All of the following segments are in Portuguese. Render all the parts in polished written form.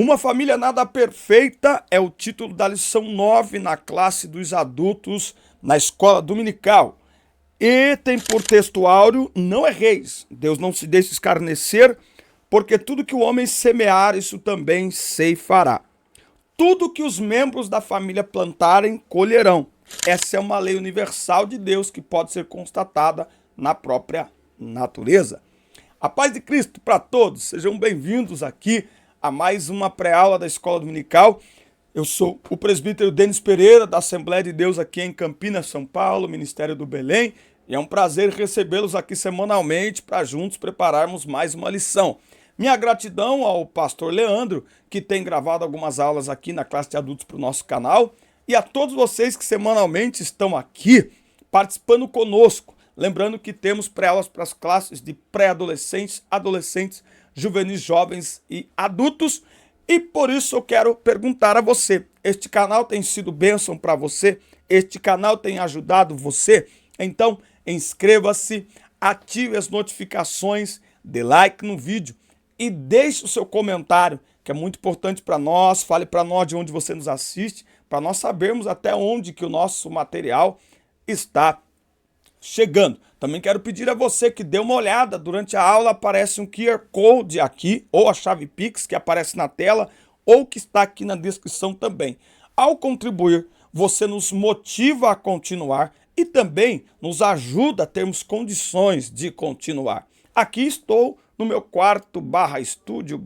Uma família nada perfeita é o título da lição 9 na classe dos adultos na escola dominical. E tem por texto áureo: não erreis, Deus não se deixa escarnecer, porque tudo que o homem semear, isso também ceifará. Tudo que os membros da família plantarem, colherão. Essa é uma lei universal de Deus que pode ser constatada na própria natureza. A paz de Cristo para todos, sejam bem-vindos aqui a mais uma pré-aula da Escola Dominical. Eu sou o presbítero Denis Pereira, da Assembleia de Deus aqui em Campinas, São Paulo, Ministério do Belém, e é um prazer recebê-los aqui semanalmente para juntos prepararmos mais uma lição. Minha gratidão ao pastor Leandro, que tem gravado algumas aulas aqui na classe de adultos para o nosso canal, e a todos vocês que semanalmente estão aqui participando conosco. Lembrando que temos pré-aulas para as classes de pré-adolescentes, adolescentes, juvenis, jovens e adultos. E por isso eu quero perguntar a você, este canal tem sido bênção para você? Este canal tem ajudado você? Então inscreva-se, ative as notificações, dê like no vídeo e deixe o seu comentário, que é muito importante para nós. Fale para nós de onde você nos assiste, para nós sabermos até onde que o nosso material está chegando. Também quero pedir a você que dê uma olhada. Durante a aula aparece um QR Code aqui, ou a chave Pix que aparece na tela, ou que está aqui na descrição também. Ao contribuir, você nos motiva a continuar e também nos ajuda a termos condições de continuar. Aqui estou no meu quarto, estúdio,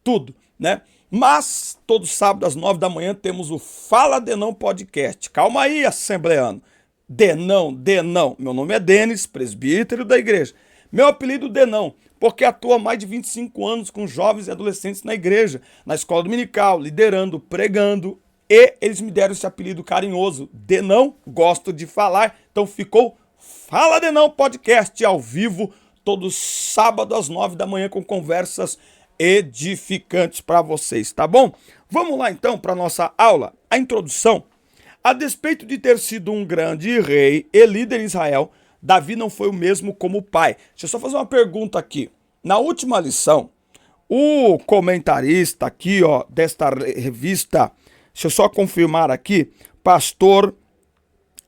tudo, né? Mas todo sábado às 9 da manhã temos o Fala Denão Podcast. Calma aí, assembleano. Denão. Meu nome é Denis, presbítero da igreja. Meu apelido Denão, porque atuo há mais de 25 anos com jovens e adolescentes na igreja, na escola dominical, liderando, pregando, e eles me deram esse apelido carinhoso, Denão, gosto de falar, então ficou Fala Denão Podcast ao vivo, todo sábado às 9 da manhã com conversas edificantes para vocês, tá bom? Vamos lá então para a nossa aula, a introdução. A despeito de ter sido um grande rei e líder em Israel, Davi não foi o mesmo como pai. Deixa eu só fazer uma pergunta aqui. Na última lição, o comentarista aqui, ó, desta revista, deixa eu só confirmar aqui, pastor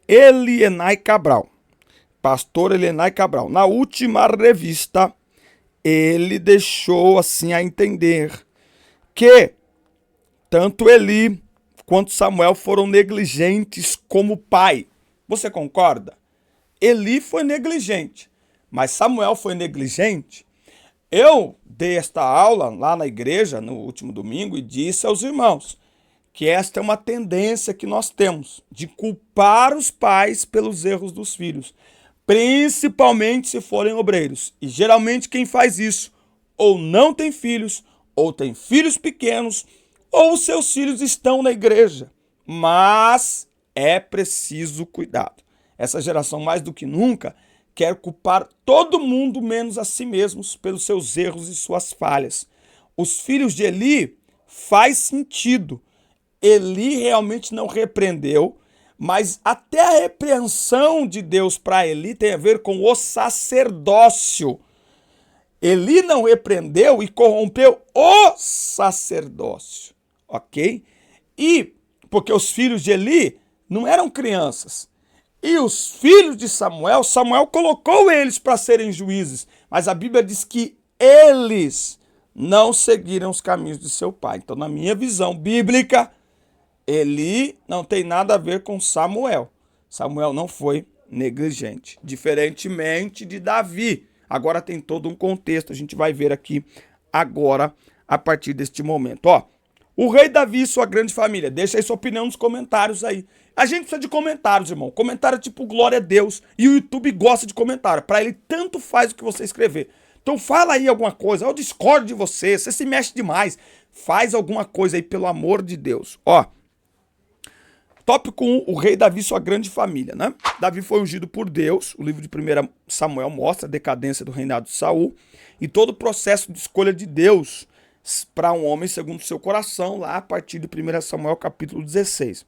Elienay Cabral. Pastor Elienay Cabral. Na última revista, ele deixou assim a entender que tanto Eli quanto Samuel foram negligentes como pai. Você concorda? Eli foi negligente, mas Samuel foi negligente. Eu dei esta aula lá na igreja no último domingo e disse aos irmãos que esta é uma tendência que nós temos de culpar os pais pelos erros dos filhos, principalmente se forem obreiros. E geralmente quem faz isso ou não tem filhos, ou tem filhos pequenos, ou os seus filhos estão na igreja, mas é preciso cuidado. Essa geração, mais do que nunca, quer culpar todo mundo menos a si mesmos pelos seus erros e suas falhas. Os filhos de Eli faz sentido. Eli realmente não repreendeu, mas até a repreensão de Deus para Eli tem a ver com o sacerdócio. Eli não repreendeu e corrompeu o sacerdócio. Ok? E porque os filhos de Eli não eram crianças. E os filhos de Samuel, Samuel colocou eles para serem juízes. Mas a Bíblia diz que eles não seguiram os caminhos de seu pai. Então, na minha visão bíblica, Eli não tem nada a ver com Samuel. Samuel não foi negligente. Diferentemente de Davi. Agora tem todo um contexto. A gente vai ver aqui agora, a partir deste momento. Ó. O rei Davi e sua grande família. Deixa aí sua opinião nos comentários aí. A gente precisa de comentários, irmão. Comentário tipo glória a Deus. E o YouTube gosta de comentário. Para ele, tanto faz o que você escrever. Então fala aí alguma coisa. Eu discordo de você. Você se mexe demais. Faz alguma coisa aí, pelo amor de Deus. Ó. Tópico 1. O rei Davi e sua grande família, né? Davi foi ungido por Deus. O livro de 1 Samuel mostra a decadência do reinado de Saul. E todo o processo de escolha de Deus para um homem segundo o seu coração, lá a partir de 1 Samuel capítulo 16,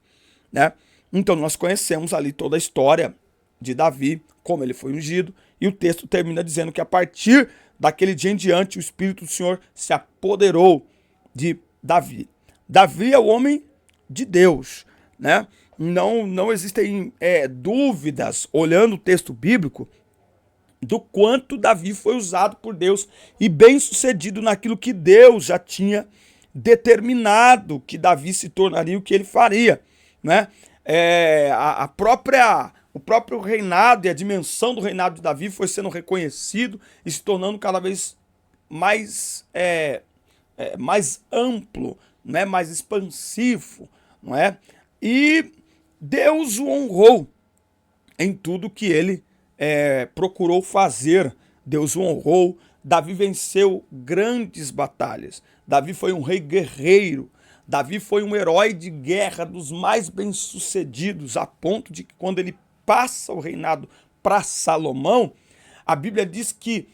né? Então nós conhecemos ali toda a história de Davi, como ele foi ungido, e o texto termina dizendo que a partir daquele dia em diante o Espírito do Senhor se apoderou de Davi. Davi é o homem de Deus, né? Não existem dúvidas, olhando o texto bíblico, do quanto Davi foi usado por Deus e bem sucedido naquilo que Deus já tinha determinado que Davi se tornaria, o que ele faria, né? O próprio reinado e a dimensão do reinado de Davi foi sendo reconhecido e se tornando cada vez mais, mais amplo, né? Mais expansivo, não é? E Deus o honrou em tudo que ele procurou fazer. Deus o honrou. Davi venceu grandes batalhas. Davi foi um rei guerreiro. Davi foi um herói de guerra dos mais bem-sucedidos, a ponto de que quando ele passa o reinado para Salomão, a Bíblia diz que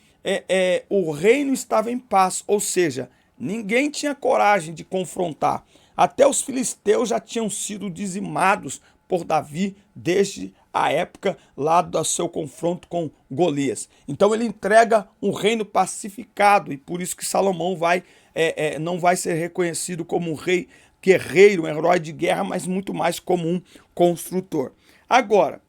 o reino estava em paz, ou seja, ninguém tinha coragem de confrontar. Até os filisteus já tinham sido dizimados por Davi desde a época lá do seu confronto com Golias. Então ele entrega um reino pacificado e por isso que Salomão não vai ser reconhecido como um rei guerreiro, um herói de guerra, mas muito mais como um construtor. Agora,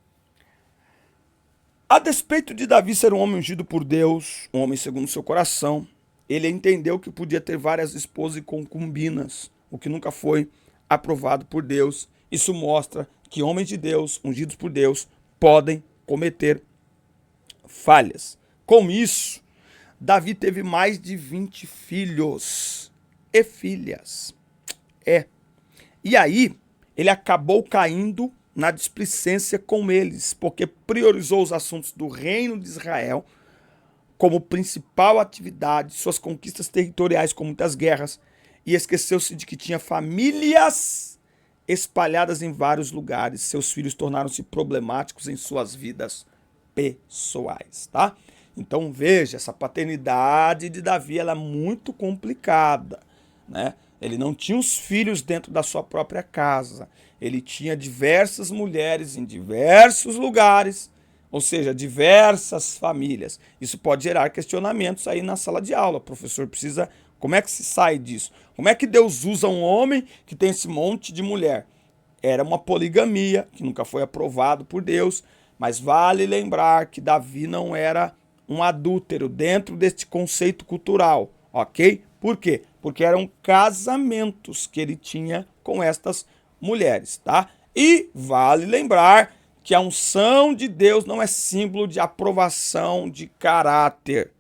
a despeito de Davi ser um homem ungido por Deus, um homem segundo seu coração, ele entendeu que podia ter várias esposas e concubinas, o que nunca foi aprovado por Deus. Isso mostra que homens de Deus, ungidos por Deus, podem cometer falhas. Com isso, Davi teve mais de 20 filhos e filhas. E aí, ele acabou caindo na displicência com eles, porque priorizou os assuntos do reino de Israel como principal atividade, suas conquistas territoriais com muitas guerras, e esqueceu-se de que tinha famílias espalhadas em vários lugares. Seus filhos tornaram-se problemáticos em suas vidas pessoais, tá? Então veja, essa paternidade de Davi, ela é muito complicada, né? Ele não tinha os filhos dentro da sua própria casa. Ele tinha diversas mulheres em diversos lugares, ou seja, diversas famílias. Isso pode gerar questionamentos aí na sala de aula. O professor precisa... Como é que se sai disso? Como é que Deus usa um homem que tem esse monte de mulher? Era uma poligamia, que nunca foi aprovado por Deus, mas vale lembrar que Davi não era um adúltero dentro deste conceito cultural, ok? Por quê? Porque eram casamentos que ele tinha com estas mulheres, tá? E vale lembrar que a unção de Deus não é símbolo de aprovação de caráter,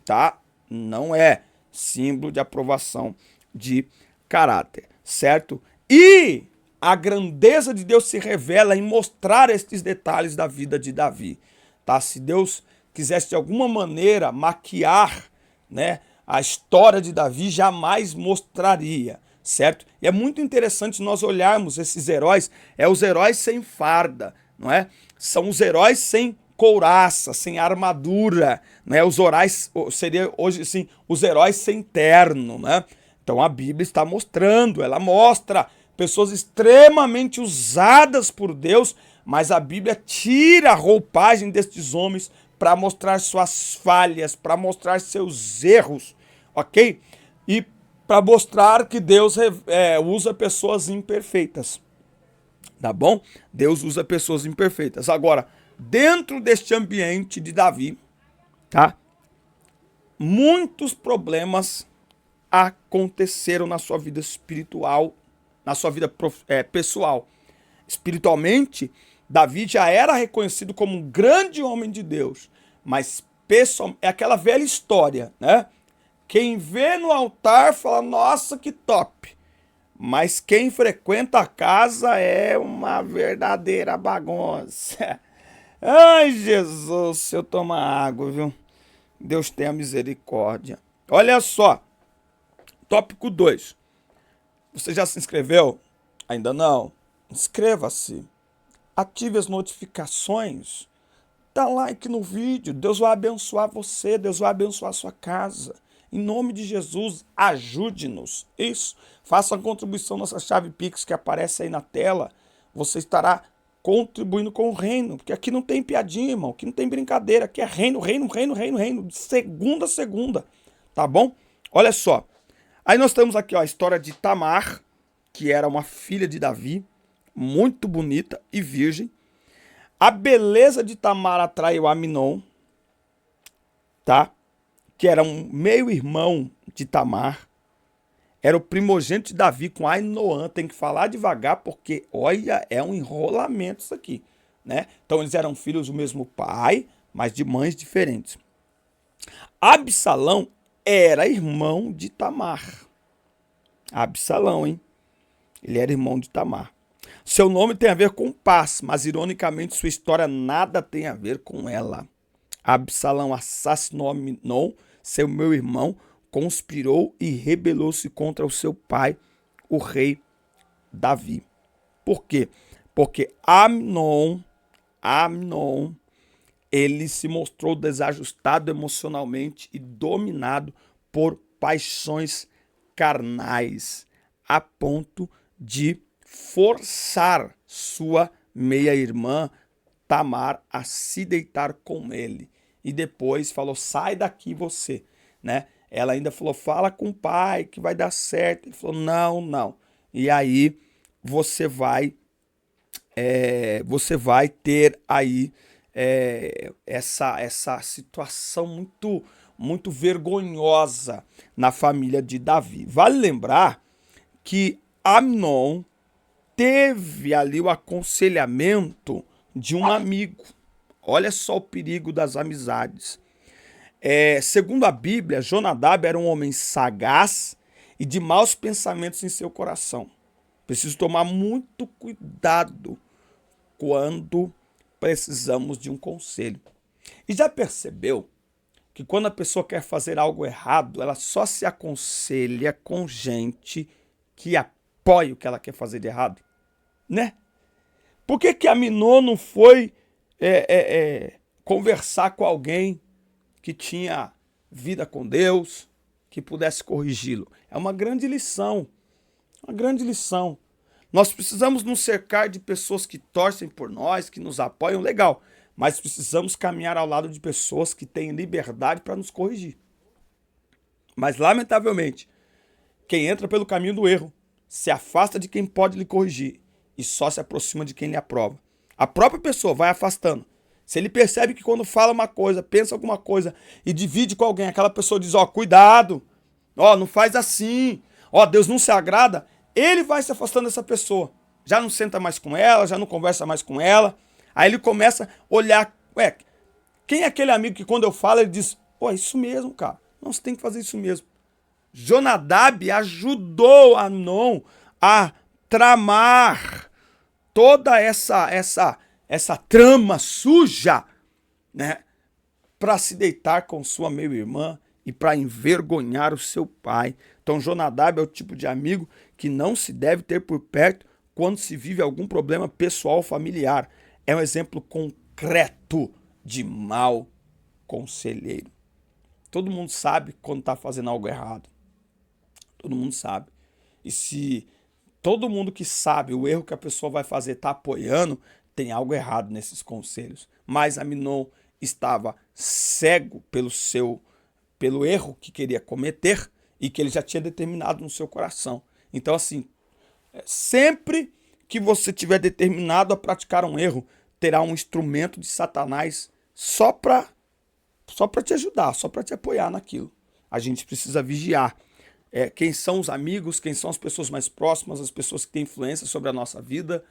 tá? Não é símbolo de aprovação de caráter, certo? E a grandeza de Deus se revela em mostrar estes detalhes da vida de Davi, tá? Se Deus quisesse de alguma maneira maquiar, né, a história de Davi, jamais mostraria, certo? E é muito interessante nós olharmos esses heróis, os heróis sem farda, não é? São os heróis sem couraça, sem armadura, né? Os heróis, seria hoje assim, os heróis sem terno, né? Então a Bíblia está mostrando, ela mostra pessoas extremamente usadas por Deus, mas a Bíblia tira a roupagem destes homens para mostrar suas falhas, para mostrar seus erros, ok? E para mostrar que Deus usa pessoas imperfeitas, tá bom? Deus usa pessoas imperfeitas. Agora, dentro deste ambiente de Davi, tá? Muitos problemas aconteceram na sua vida espiritual, na sua vida pessoal. Espiritualmente, Davi já era reconhecido como um grande homem de Deus, mas pessoal, é aquela velha história, né? Quem vê no altar fala, nossa, que top. Mas quem frequenta a casa é uma verdadeira bagunça. Ai, Jesus, se eu tomar água, viu? Deus tenha misericórdia. Olha só, tópico 2. Você já se inscreveu? Ainda não? Inscreva-se. Ative as notificações. Dá like no vídeo. Deus vai abençoar você. Deus vai abençoar a sua casa. Em nome de Jesus, ajude-nos. Isso. Faça a contribuição nessa chave Pix que aparece aí na tela. Você estará contribuindo com o reino. Porque aqui não tem piadinha, irmão. Aqui não tem brincadeira. Aqui é reino, reino, reino, reino, reino. De segunda a segunda. Tá bom? Olha só. Aí nós temos aqui, ó, a história de Tamar, que era uma filha de Davi, muito bonita e virgem. A beleza de Tamar atraiu Amnon, tá? Que era um meio-irmão de Tamar. Era o primogênito de Davi com Ainoã. Tem que falar devagar porque, olha, é um enrolamento isso aqui, né? Então eles eram filhos do mesmo pai, mas de mães diferentes. Absalão era irmão de Tamar. Absalão, hein? Ele era irmão de Tamar. Seu nome tem a ver com paz, mas ironicamente sua história nada tem a ver com ela. Absalão assassinou Amnon, seu meu irmão, conspirou e rebelou-se contra o seu pai, o rei Davi. Por quê? Porque Amnon, ele se mostrou desajustado emocionalmente e dominado por paixões carnais, a ponto de forçar sua meia-irmã Tamar a se deitar com ele. E depois falou, sai daqui você, né? Ela ainda falou, fala com o pai que vai dar certo. Ele falou, não. E aí você vai ter aí essa situação muito vergonhosa na família de Davi. Vale lembrar que Amnon teve ali o aconselhamento de um amigo. Olha só o perigo das amizades. Segundo a Bíblia, Jonadab era um homem sagaz e de maus pensamentos em seu coração. Preciso tomar muito cuidado quando precisamos de um conselho. E já percebeu que quando a pessoa quer fazer algo errado, ela só se aconselha com gente que apoia o que ela quer fazer de errado? Né? Por que Amnon não foi conversar com alguém que tinha vida com Deus, que pudesse corrigi-lo? É uma grande lição, uma grande lição. Nós precisamos nos cercar de pessoas que torcem por nós, que nos apoiam, legal, mas precisamos caminhar ao lado de pessoas que têm liberdade para nos corrigir. Mas, lamentavelmente, quem entra pelo caminho do erro se afasta de quem pode lhe corrigir e só se aproxima de quem lhe aprova. A própria pessoa vai afastando. Se ele percebe que quando fala uma coisa, pensa alguma coisa e divide com alguém, aquela pessoa diz, cuidado, não faz assim, Deus não se agrada, ele vai se afastando dessa pessoa. Já não senta mais com ela, já não conversa mais com ela. Aí ele começa a olhar, quem é aquele amigo que quando eu falo ele diz, é isso mesmo, cara, não, você tem que fazer isso mesmo. Jonadab ajudou Amnon a tramar toda essa trama suja, né, para se deitar com sua meia-irmã e para envergonhar o seu pai. Então Jonadab é o tipo de amigo que não se deve ter por perto quando se vive algum problema pessoal ou familiar. É um exemplo concreto de mau conselheiro. Todo mundo sabe quando está fazendo algo errado. Todo mundo sabe. E se todo mundo que sabe o erro que a pessoa vai fazer está apoiando, tem algo errado nesses conselhos. Mas Amnon estava cego pelo erro que queria cometer e que ele já tinha determinado no seu coração. Então, assim, sempre que você tiver determinado a praticar um erro, terá um instrumento de Satanás só para te ajudar, só para te apoiar naquilo. A gente precisa vigiar. Quem são os amigos, quem são as pessoas mais próximas, as pessoas que têm influência sobre a nossa vida.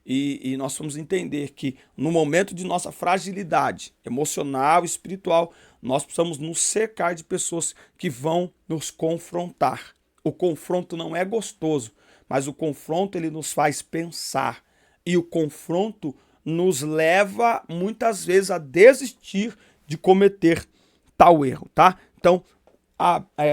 E nós vamos entender que no momento de nossa fragilidade emocional, espiritual, nós precisamos nos cercar de pessoas que vão nos confrontar. O confronto não é gostoso, mas o confronto ele nos faz pensar. E o confronto nos leva muitas vezes a desistir de cometer tal erro, tá? Então,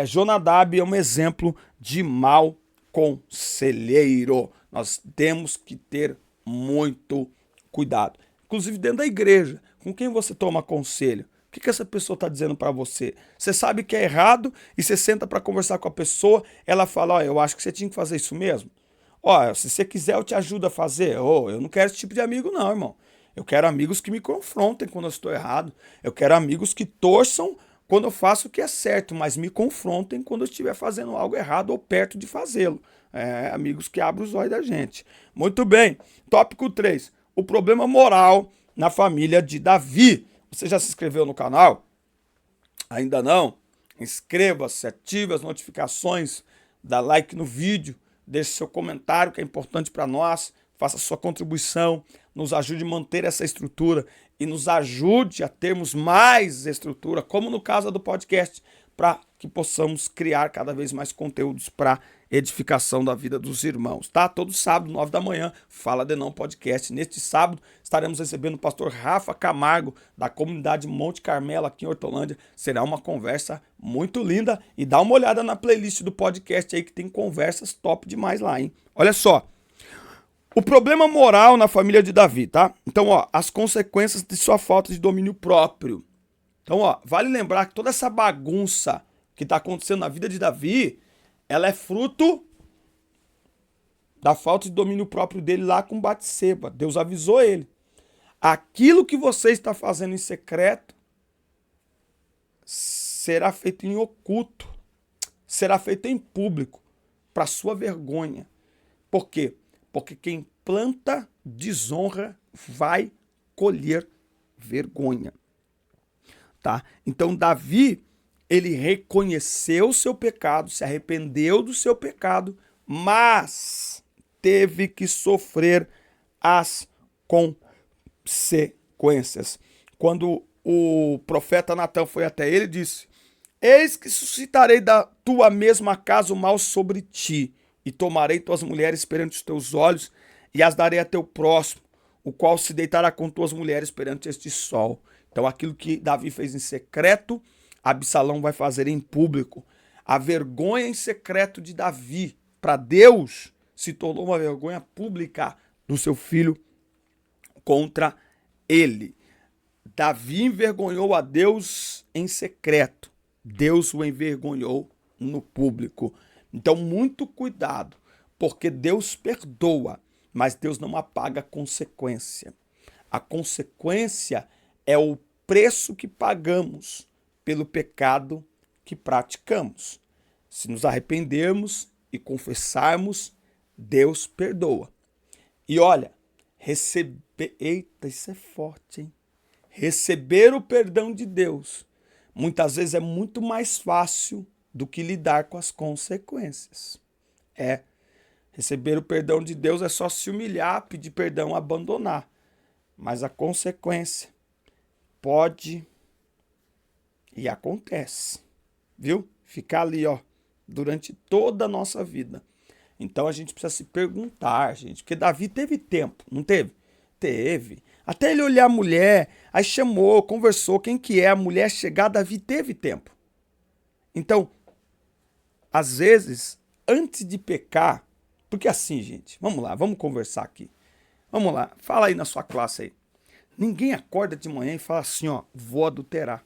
Jonadab é um exemplo de mau conselheiro. Nós temos que ter muito cuidado. Inclusive dentro da igreja, com quem você toma conselho? O que essa pessoa está dizendo para você? Você sabe que é errado e você senta para conversar com a pessoa, ela fala, eu acho que você tinha que fazer isso mesmo. Se você quiser eu te ajudo a fazer. Eu não quero esse tipo de amigo não, irmão. Eu quero amigos que me confrontem quando eu estou errado. Eu quero amigos que torçam quando eu faço o que é certo, mas me confrontem quando eu estiver fazendo algo errado ou perto de fazê-lo. Amigos que abrem os olhos da gente. Muito bem. Tópico 3. O problema moral na família de Davi. Você já se inscreveu no canal? Ainda não? Inscreva-se, ative as notificações, dá like no vídeo, deixe seu comentário que é importante para nós, faça sua contribuição, nos ajude a manter essa estrutura e nos ajude a termos mais estrutura, como no caso do podcast, para que possamos criar cada vez mais conteúdos para edificação da vida dos irmãos, tá? Todo sábado, 9 da manhã, Fala de Não Podcast. Neste sábado, estaremos recebendo o pastor Rafa Camargo, da comunidade Monte Carmelo, aqui em Hortolândia. Será uma conversa muito linda e dá uma olhada na playlist do podcast aí, que tem conversas top demais lá, hein? Olha só, o problema moral na família de Davi, tá? Então, ó, as consequências de sua falta de domínio próprio. Então, ó, vale lembrar que toda essa bagunça que está acontecendo na vida de Davi, ela é fruto da falta de domínio próprio dele lá com Batseba. Deus avisou ele. Aquilo que você está fazendo em secreto será feito em oculto, será feito em público, para sua vergonha. Por quê? Porque quem planta desonra vai colher vergonha. Tá? Então Davi, ele reconheceu o seu pecado, se arrependeu do seu pecado, mas teve que sofrer as consequências. Quando o profeta Natã foi até ele, disse: eis que suscitarei da tua mesma casa o mal sobre ti, e tomarei tuas mulheres perante os teus olhos, e as darei a teu próximo, o qual se deitará com tuas mulheres perante este sol. Então aquilo que Davi fez em secreto, Absalão vai fazer em público. A vergonha em secreto de Davi para Deus se tornou uma vergonha pública do seu filho contra ele. Davi envergonhou a Deus em secreto. Deus o envergonhou no público. Então, muito cuidado, porque Deus perdoa, mas Deus não apaga a consequência. A consequência é o preço que pagamos pelo pecado que praticamos. Se nos arrependermos e confessarmos, Deus perdoa. E olha, eita, isso é forte, hein? Receber o perdão de Deus muitas vezes é muito mais fácil do que lidar com as consequências. Receber o perdão de Deus é só se humilhar, pedir perdão, abandonar. Mas a consequência pode e acontece, viu? Ficar ali, ó, durante toda a nossa vida. Então a gente precisa se perguntar, gente, porque Davi teve tempo, não teve? Teve. Até ele olhar a mulher, aí chamou, conversou, quem que é a mulher chegar, Davi teve tempo. Então, às vezes, antes de pecar, porque assim, gente, vamos lá, vamos conversar aqui. Vamos lá, fala aí na sua classe aí. Ninguém acorda de manhã e fala assim, ó, vou adulterar.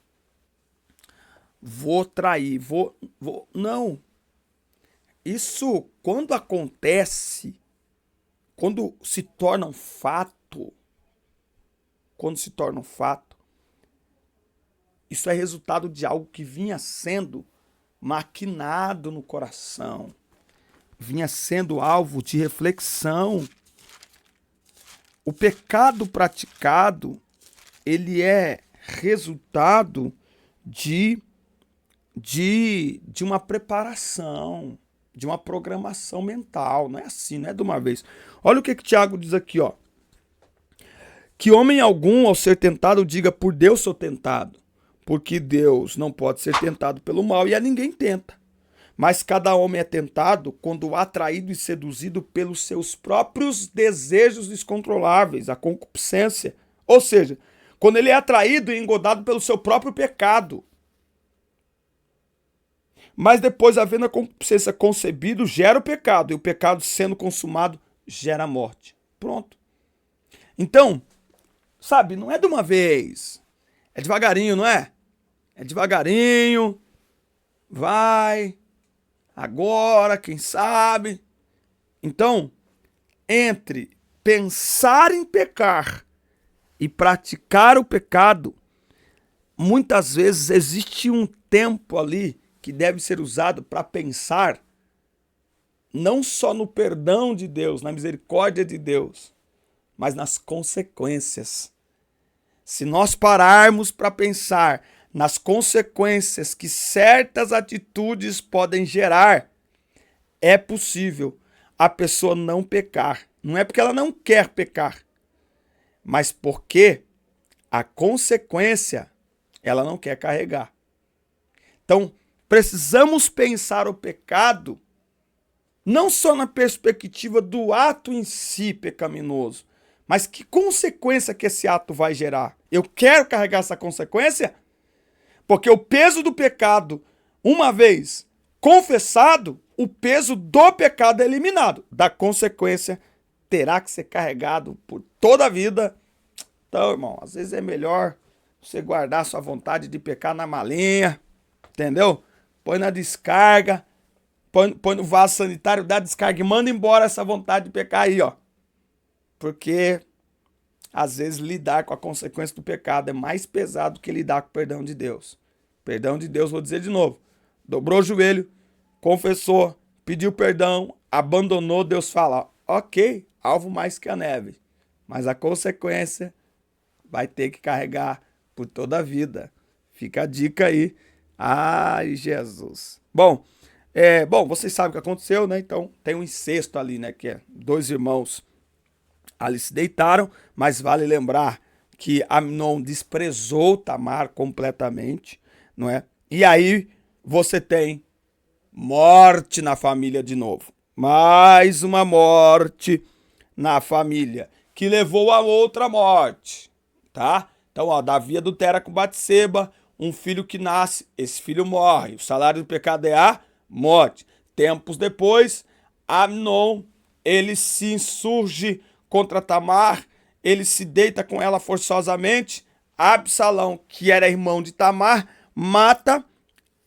Vou trair, vou... Não. Isso, quando acontece, quando se torna um fato, isso é resultado de algo que vinha sendo maquinado no coração, vinha sendo alvo de reflexão. O pecado praticado, ele é resultado de uma preparação, de uma programação mental. Não é assim, não é de uma vez. Olha o que Tiago diz aqui, ó. Que homem algum, ao ser tentado, diga, por Deus sou tentado. Porque Deus não pode ser tentado pelo mal e a ninguém tenta. Mas cada homem é tentado quando atraído e seduzido pelos seus próprios desejos descontroláveis, a concupiscência. Ou seja, quando ele é atraído e engodado pelo seu próprio pecado. Mas depois, havendo a concupiscência concebido, gera o pecado. E o pecado, sendo consumado, gera a morte. Pronto. Então, sabe, não é de uma vez. É devagarinho, não é? É devagarinho. Vai. Agora, quem sabe. Então, entre pensar em pecar e praticar o pecado, muitas vezes existe um tempo ali que deve ser usado para pensar não só no perdão de Deus, na misericórdia de Deus, mas nas consequências. Se nós pararmos para pensar nas consequências que certas atitudes podem gerar, é possível a pessoa não pecar. Não é porque ela não quer pecar, mas porque a consequência ela não quer carregar. Então, precisamos pensar o pecado não só na perspectiva do ato em si pecaminoso, mas que consequência que esse ato vai gerar. Eu quero carregar essa consequência? Porque o peso do pecado, uma vez confessado, o peso do pecado é eliminado. Da consequência, terá que ser carregado por toda a vida. Então, irmão, às vezes é melhor você guardar sua vontade de pecar na malinha, entendeu? Põe na descarga, põe no vaso sanitário, dá descarga e manda embora essa vontade de pecar aí, ó. Porque, às vezes, lidar com a consequência do pecado é mais pesado que lidar com o perdão de Deus. Perdão de Deus, vou dizer de novo. Dobrou o joelho, confessou, pediu perdão, abandonou, Deus fala, ok, alvo mais que a neve. Mas a consequência vai ter que carregar por toda a vida. Fica a dica aí. Ai, Jesus. Bom, vocês sabem o que aconteceu, né? Então, tem um incesto ali, né? Que é dois irmãos ali se deitaram, mas vale lembrar que Amnon desprezou Tamar completamente, não é? E aí você tem morte na família de novo. Mais uma morte na família, que levou a outra morte, tá? Então, ó, Davi adultera com Batseba, um filho que nasce, esse filho morre. O salário do pecado é a morte. Tempos depois, Amnon, ele se insurge contra Tamar, ele se deita com ela forçosamente. Absalão, que era irmão de Tamar, mata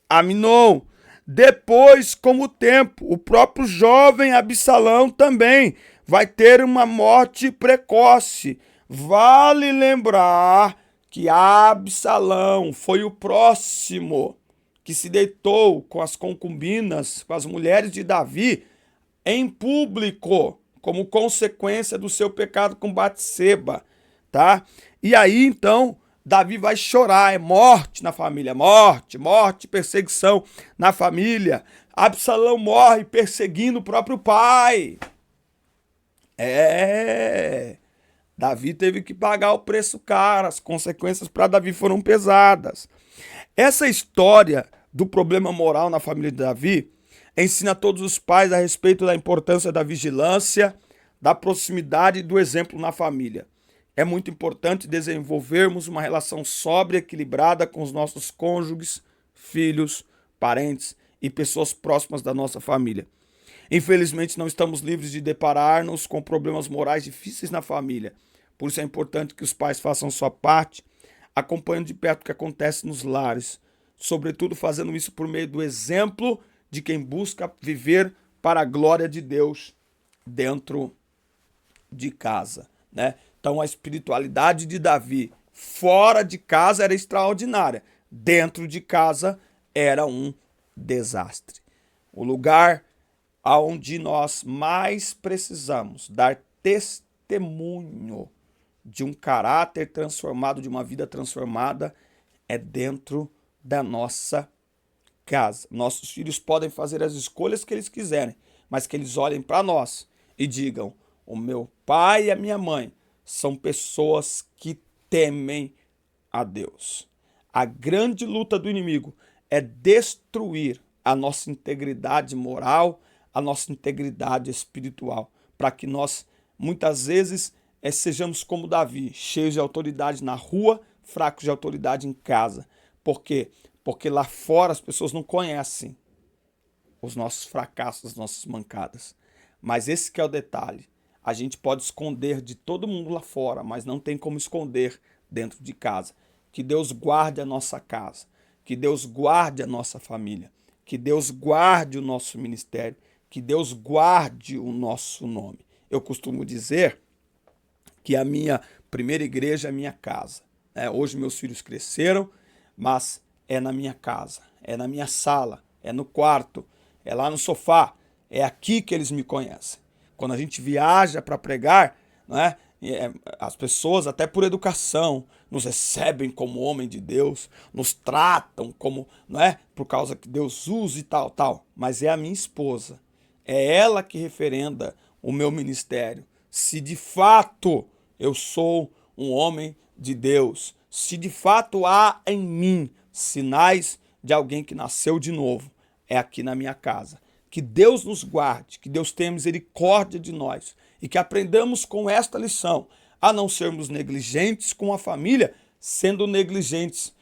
Amnon. Depois, com o tempo, o próprio jovem Absalão também vai ter uma morte precoce. Vale lembrar que Absalão foi o próximo que se deitou com as concubinas, com as mulheres de Davi, em público, como consequência do seu pecado com Batseba, tá? E aí, então, Davi vai chorar, é morte na família, morte, perseguição na família. Absalão morre perseguindo o próprio pai. Davi teve que pagar o preço caro, as consequências para Davi foram pesadas. Essa história do problema moral na família de Davi ensina a todos os pais a respeito da importância da vigilância, da proximidade e do exemplo na família. É muito importante desenvolvermos uma relação sóbria e equilibrada com os nossos cônjuges, filhos, parentes e pessoas próximas da nossa família. Infelizmente, não estamos livres de deparar-nos com problemas morais difíceis na família. Por isso é importante que os pais façam sua parte, acompanhando de perto o que acontece nos lares, sobretudo fazendo isso por meio do exemplo de quem busca viver para a glória de Deus dentro de casa, né? Então a espiritualidade de Davi fora de casa era extraordinária, dentro de casa era um desastre. O lugar aonde nós mais precisamos dar testemunho de um caráter transformado, de uma vida transformada, é dentro da nossa casa. Nossos filhos podem fazer as escolhas que eles quiserem, mas que eles olhem para nós e digam: o meu pai e a minha mãe são pessoas que temem a Deus. A grande luta do inimigo é destruir a nossa integridade moral, a nossa integridade espiritual, para que nós, muitas vezes, sejamos como Davi, cheios de autoridade na rua, fracos de autoridade em casa. Por quê? Porque lá fora as pessoas não conhecem os nossos fracassos, as nossas mancadas. Mas esse que é o detalhe. A gente pode esconder de todo mundo lá fora, mas não tem como esconder dentro de casa. Que Deus guarde a nossa casa, que Deus guarde a nossa família, que Deus guarde o nosso ministério, que Deus guarde o nosso nome. Eu costumo dizer que a minha primeira igreja é a minha casa. Hoje meus filhos cresceram, mas é na minha casa, é na minha sala, é no quarto, é lá no sofá, é aqui que eles me conhecem. Quando a gente viaja para pregar, né, as pessoas, até por educação, nos recebem como homem de Deus, nos tratam como, não é, por causa que Deus usa e tal, tal. Mas é a minha esposa, é ela que referenda o meu ministério. Se de fato eu sou um homem de Deus, se de fato há em mim sinais de alguém que nasceu de novo, é aqui na minha casa. Que Deus nos guarde, que Deus tenha misericórdia de nós e que aprendamos com esta lição a não sermos negligentes com a família, sendo negligentes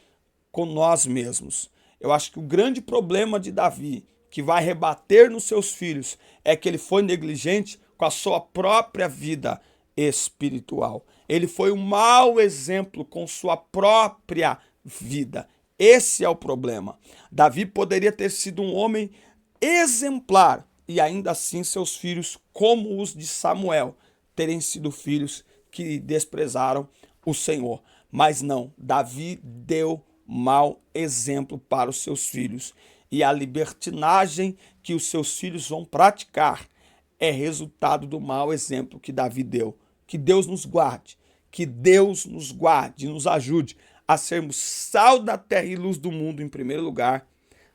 com nós mesmos. Eu acho que o grande problema de Davi, que vai rebater nos seus filhos, é que ele foi negligente com a sua própria vida espiritual. Ele foi um mau exemplo com sua própria vida. Esse é o problema. Davi poderia ter sido um homem exemplar e ainda assim seus filhos, como os de Samuel, terem sido filhos que desprezaram o Senhor. Mas não, Davi deu mau exemplo para os seus filhos. E a libertinagem que os seus filhos vão praticar é resultado do mau exemplo que Davi deu. Que Deus nos guarde, que Deus nos guarde e nos ajude a sermos sal da terra e luz do mundo, em primeiro lugar,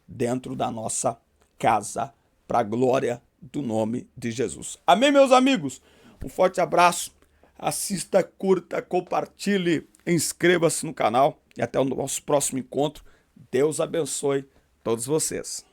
dentro da nossa casa, para a glória do nome de Jesus. Amém, meus amigos? Um forte abraço, assista, curta, compartilhe, inscreva-se no canal e até o nosso próximo encontro. Deus abençoe todos vocês.